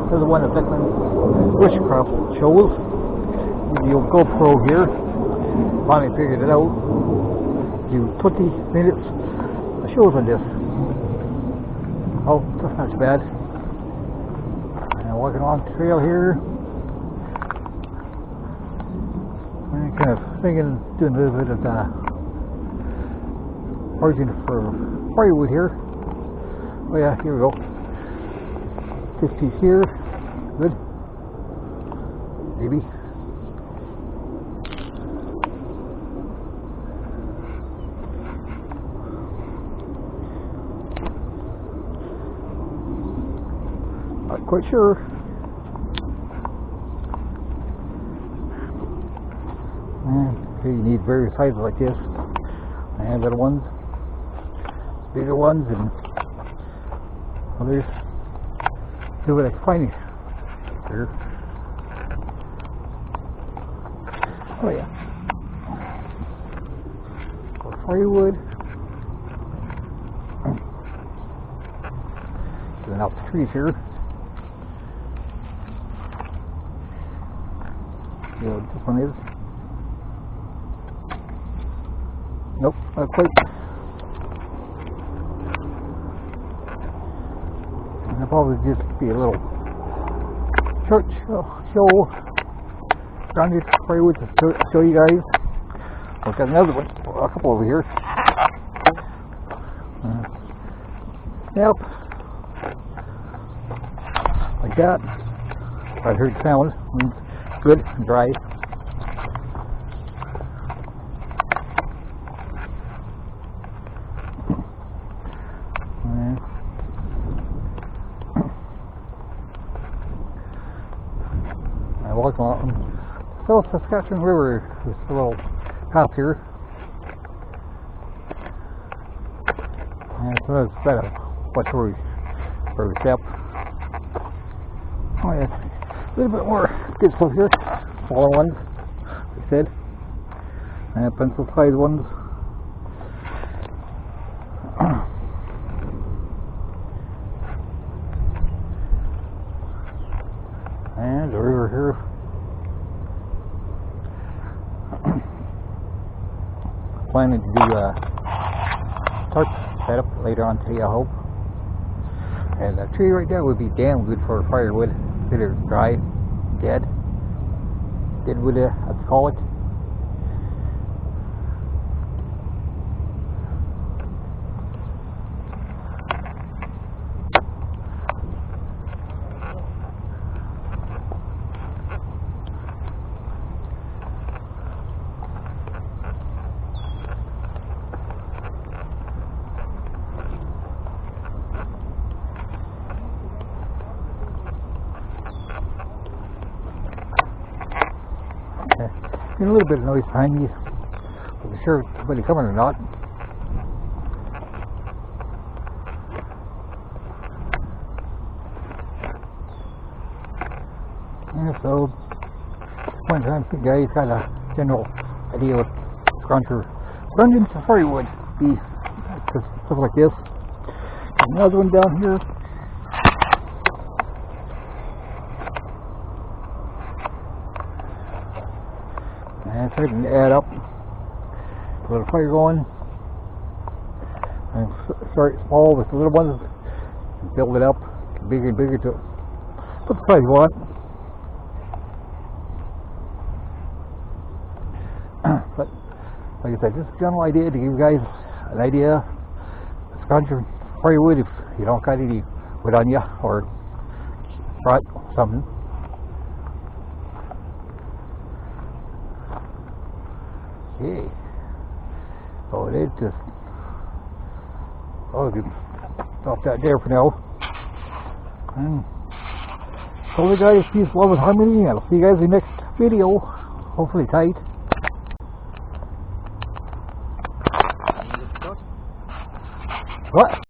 This is one of Declan's bushcraft shows. The old GoPro here. Finally figured it out. Do 20 minutes of shows on this. Oh, that's not too bad. And walking along the trail here. I'm kind of thinking, doing a little bit of origin for firewood here. Oh yeah, here we go. This piece here, good. Maybe. Not quite sure. Okay, you need various sizes like this. And little ones, bigger ones, and others. See what I can find here. Oh yeah. For firewood. Getting out the trees here. See what this one is. Nope, not quite. And I'll probably just be a little short show around here firewood to show you guys. I've got another one, a couple over here. Yep, like that. I heard sound, good and dry. I walked along the South Saskatchewan River, this little path here. And so that's about a watch where we step. Oh yeah, a little bit more good stuff here. Smaller ones, like I said. And pencil sized ones. And the river here. Planning to do a tarp setup later on today, I hope. And that tree right there would be damn good for firewood. Either dry, dead wood, I'd call it. A little bit of noise behind me. I'm not sure if anybody coming or not. Yeah, so one time the guys got a general idea what scrunging to firewood be, stuff like this. Another one down here. And so I can add up, a little fire going, and start small with the little ones, and build it up, bigger and bigger to put the size you want. But like I said, just a general idea to give you guys an idea. Scrunch your firewood if you don't got any wood on you or rot something. Okay, so it is just, oh, you can stop that there for now. And so guys, peace, love, and harmony, and I'll see you guys in the next video, hopefully tight. What?